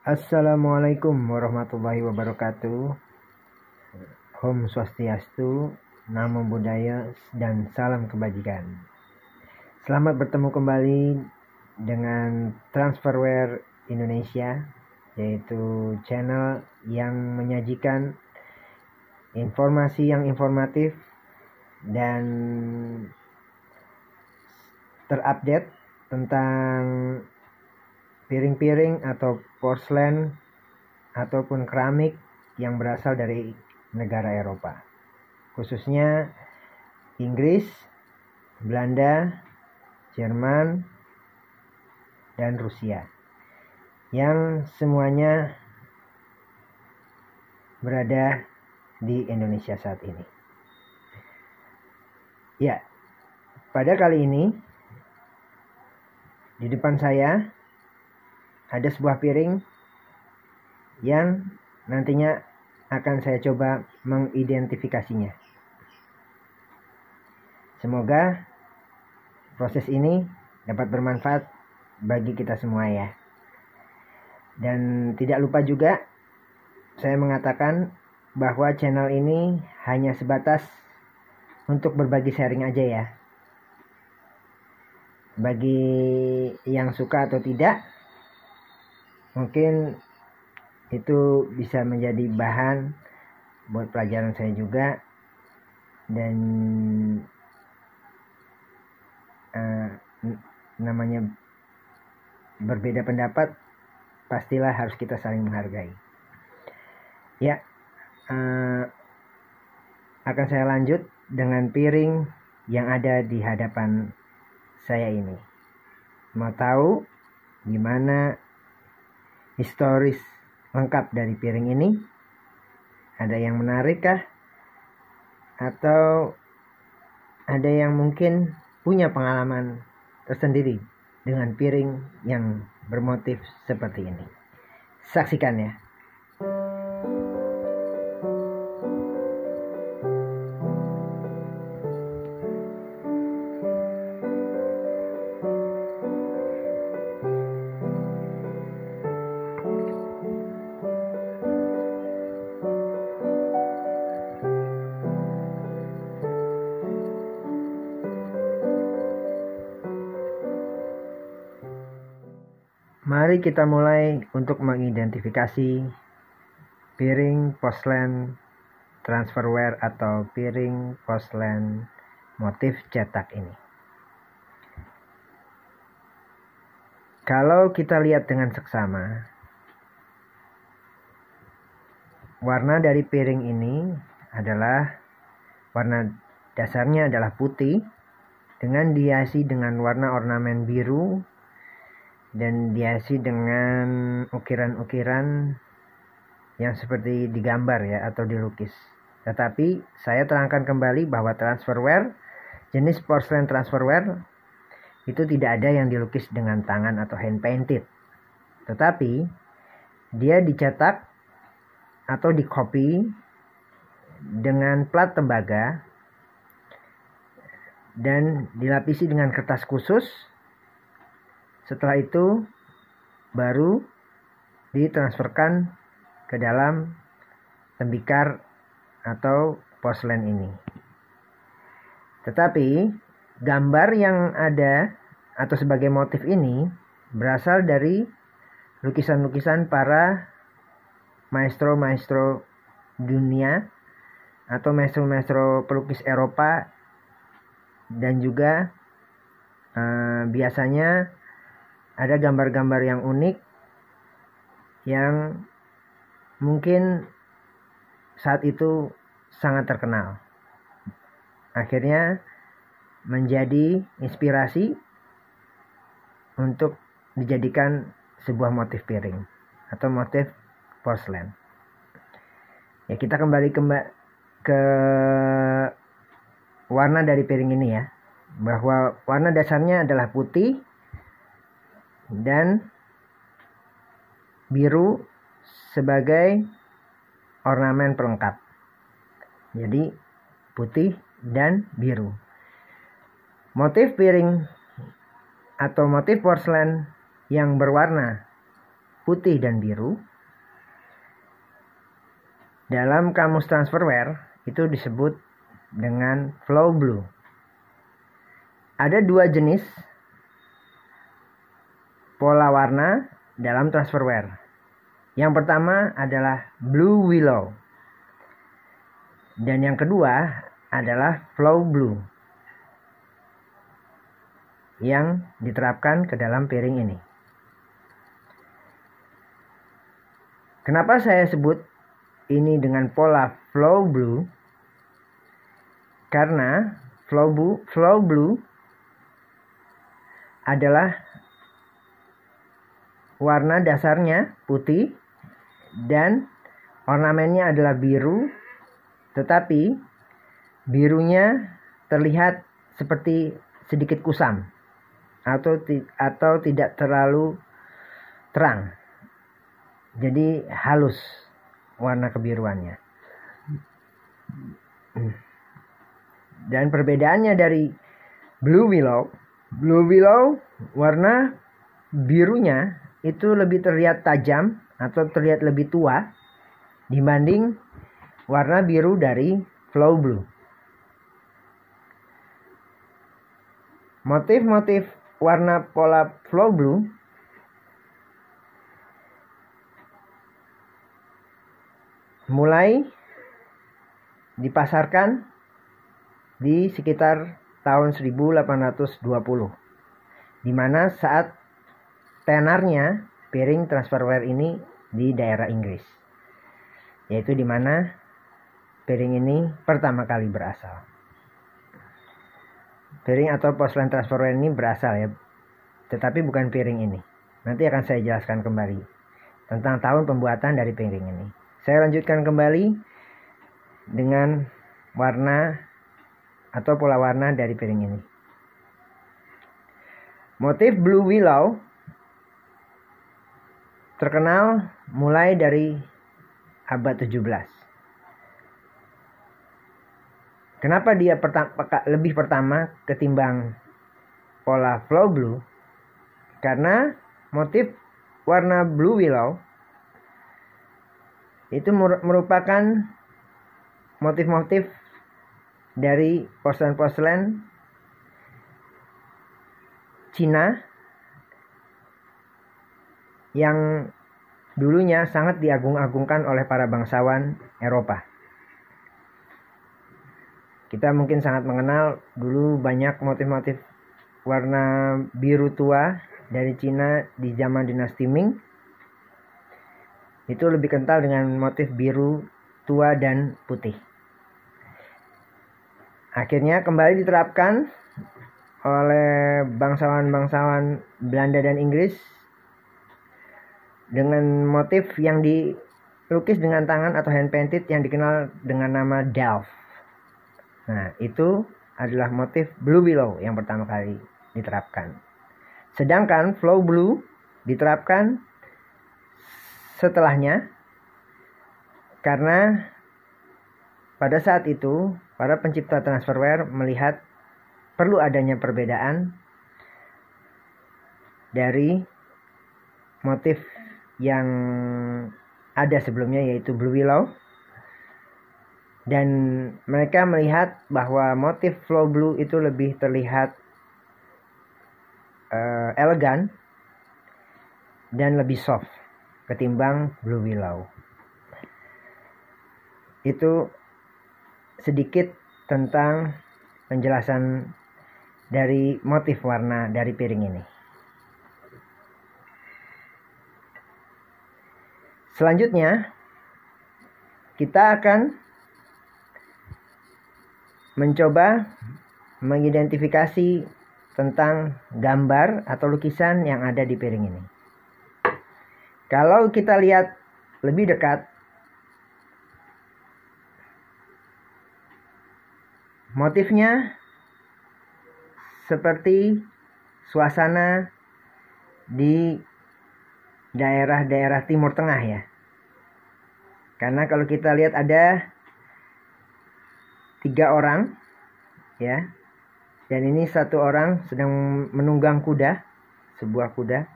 Assalamualaikum warahmatullahi wabarakatuh. Om Swastiastu, Namo Buddhaya, dan salam kebajikan. Selamat bertemu kembali dengan Transferware Indonesia, yaitu channel yang menyajikan informasi yang informatif dan terupdate tentang piring-piring atau porselen ataupun keramik yang berasal dari negara Eropa, khususnya Inggris, Belanda, Jerman, dan Rusia, yang semuanya berada di Indonesia saat ini. Ya, pada kali ini di depan saya ada sebuah piring yang nantinya akan saya coba mengidentifikasinya. Semoga proses ini dapat bermanfaat bagi kita semua ya. Dan tidak lupa juga saya mengatakan bahwa channel ini hanya sebatas untuk berbagi sharing aja ya. Bagi yang suka atau tidak, mungkin itu bisa menjadi bahan buat pelajaran saya juga. Dan namanya berbeda pendapat, pastilah harus kita saling menghargai. Ya, akan saya lanjut dengan piring yang ada di hadapan saya ini. Mau tahu gimana historis lengkap dari piring ini? Ada yang menarik kah? Atau ada yang mungkin punya pengalaman tersendiri dengan piring yang bermotif seperti ini? Saksikan ya. Mari kita mulai untuk mengidentifikasi piring porselen transferware atau piring porselen motif cetak ini. Kalau kita lihat dengan seksama, warna dari piring ini adalah warna dasarnya adalah putih dengan dihiasi dengan warna ornamen biru dan dihiasi dengan ukiran-ukiran yang seperti digambar ya atau dilukis. Tetapi saya terangkan kembali bahwa transferware, jenis porselen transferware itu tidak ada yang dilukis dengan tangan atau hand painted. Tetapi dia dicetak atau dikopi dengan plat tembaga dan dilapisi dengan kertas khusus. Setelah itu baru ditransferkan ke dalam tembikar atau porselen ini. Tetapi gambar yang ada atau sebagai motif ini berasal dari lukisan-lukisan para maestro-maestro dunia atau maestro-maestro pelukis Eropa, dan juga biasanya ada gambar-gambar yang unik yang mungkin saat itu sangat terkenal. Akhirnya menjadi inspirasi untuk dijadikan sebuah motif piring atau motif porselen. Ya, kita kembali ke warna dari piring ini ya. Bahwa warna dasarnya adalah putih dan biru sebagai ornamen pelengkap. Jadi putih dan biru. Motif piring atau motif porselen yang berwarna putih dan biru. Dalam kamus Transferware itu disebut dengan flow blue. Ada dua jenis pola warna dalam Transferware. Yang pertama adalah blue willow. Dan yang kedua adalah flow blue yang diterapkan ke dalam piring ini. Kenapa saya sebut ini dengan pola flow blue? Karena flow blue adalah warna dasarnya putih dan ornamennya adalah biru, tetapi birunya terlihat seperti sedikit kusam atau tidak terlalu terang. Jadi halus warna kebiruannya. Dan perbedaannya dari blue willow warna birunya itu lebih terlihat tajam atau terlihat lebih tua dibanding warna biru dari flow blue. Motif-motif warna pola flow blue mulai dipasarkan di sekitar tahun 1820, di mana saat tenarnya piring Transferware ini di daerah Inggris, yaitu di mana piring ini pertama kali berasal. Piring atau porselen Transferware ini berasal ya, tetapi bukan piring ini. Nanti akan saya jelaskan kembali tentang tahun pembuatan dari piring ini. Saya lanjutkan kembali dengan warna atau pola warna dari piring ini. Motif blue willow terkenal mulai dari abad 17. Kenapa dia lebih pertama ketimbang pola flow blue? Karena motif warna blue willow itu merupakan motif-motif dari porselen-porselen Cina yang dulunya sangat diagung-agungkan oleh para bangsawan Eropa. Kita mungkin sangat mengenal dulu banyak motif-motif warna biru tua dari Cina di zaman dinasti Ming. Itu lebih kental dengan motif biru tua dan putih. Akhirnya kembali diterapkan oleh bangsawan-bangsawan Belanda dan Inggris dengan motif yang dilukis dengan tangan atau hand painted yang dikenal dengan nama Delft. Nah, itu adalah motif blue willow yang pertama kali diterapkan. Sedangkan flow blue diterapkan setelahnya, karena pada saat itu para pencipta Transferware melihat perlu adanya perbedaan dari motif yang ada sebelumnya, yaitu blue willow, dan mereka melihat bahwa motif flow blue itu lebih terlihat elegan dan lebih soft ketimbang blue willow. Itu sedikit tentang penjelasan dari motif warna dari piring ini. Selanjutnya, kita akan mencoba mengidentifikasi tentang gambar atau lukisan yang ada di piring ini. Kalau kita lihat lebih dekat, motifnya seperti suasana di daerah-daerah Timur Tengah ya. Karena kalau kita lihat ada 3 orang ya. Dan ini 1 orang sedang menunggang kuda, sebuah kuda.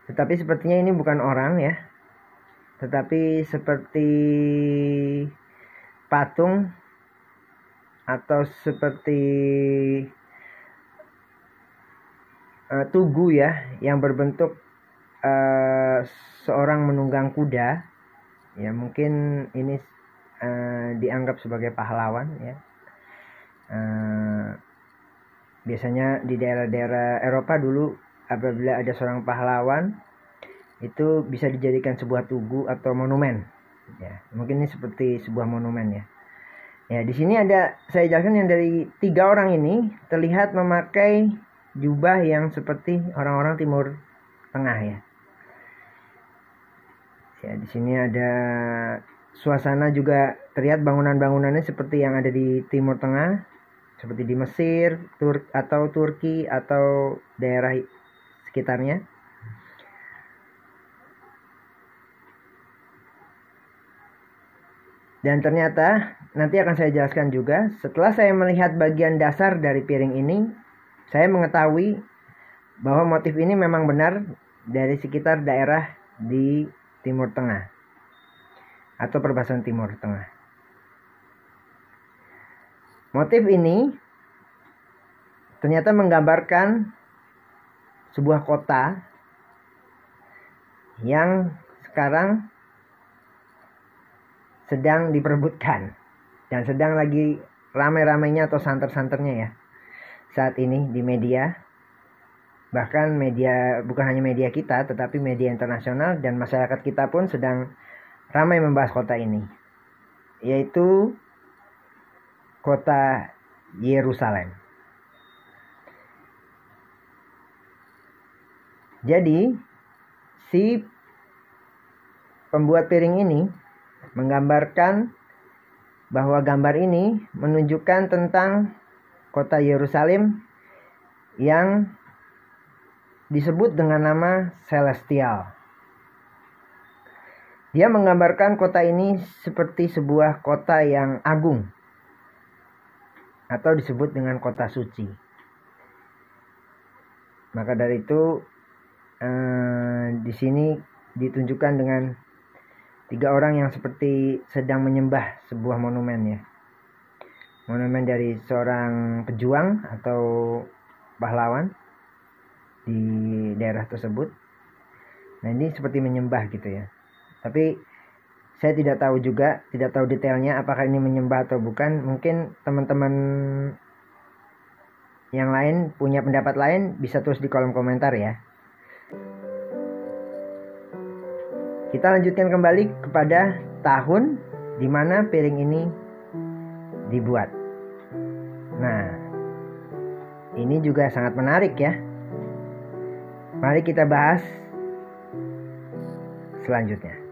Tetapi sepertinya ini bukan orang ya, tetapi seperti patung atau seperti tugu ya, yang berbentuk seorang menunggang kuda. Ya mungkin ini dianggap sebagai pahlawan ya. Biasanya di daerah-daerah Eropa dulu, apabila ada seorang pahlawan, itu bisa dijadikan sebuah tugu atau monumen. Ya, mungkin ini seperti sebuah monumen ya. Ya, di sini ada saya jelaskan yang dari 3 orang ini terlihat memakai jubah yang seperti orang-orang Timur Tengah ya. Ya, di sini ada suasana juga terlihat bangunan-bangunannya seperti yang ada di Timur Tengah, seperti di Mesir, atau Turki atau daerah sekitarnya. Dan ternyata nanti akan saya jelaskan juga, setelah saya melihat bagian dasar dari piring ini, saya mengetahui bahwa motif ini memang benar dari sekitar daerah di Timur Tengah atau perbatasan Timur Tengah. Motif ini ternyata menggambarkan sebuah kota yang sekarang sedang diperebutkan dan sedang lagi ramai-ramainya atau santer-santernya ya saat ini di media. Bahkan media, bukan hanya media kita, tetapi media internasional dan masyarakat kita pun sedang ramai membahas kota ini, yaitu kota Yerusalem. Jadi si pembuat piring ini menggambarkan bahwa gambar ini menunjukkan tentang kota Yerusalem yang disebut dengan nama Celestial. Dia menggambarkan kota ini seperti sebuah kota yang agung atau disebut dengan kota suci. Maka dari itu di sini ditunjukkan dengan 3 orang yang seperti sedang menyembah sebuah monumen ya. Monumen dari seorang pejuang atau pahlawan di daerah tersebut. Nah, ini seperti menyembah gitu ya. Tapi saya tidak tahu juga, tidak tahu detailnya apakah ini menyembah atau bukan. Mungkin teman-teman yang lain punya pendapat lain, bisa tulis di kolom komentar ya. Kita lanjutkan kembali kepada tahun di mana piring ini dibuat. Nah, ini juga sangat menarik ya. Mari kita bahas selanjutnya.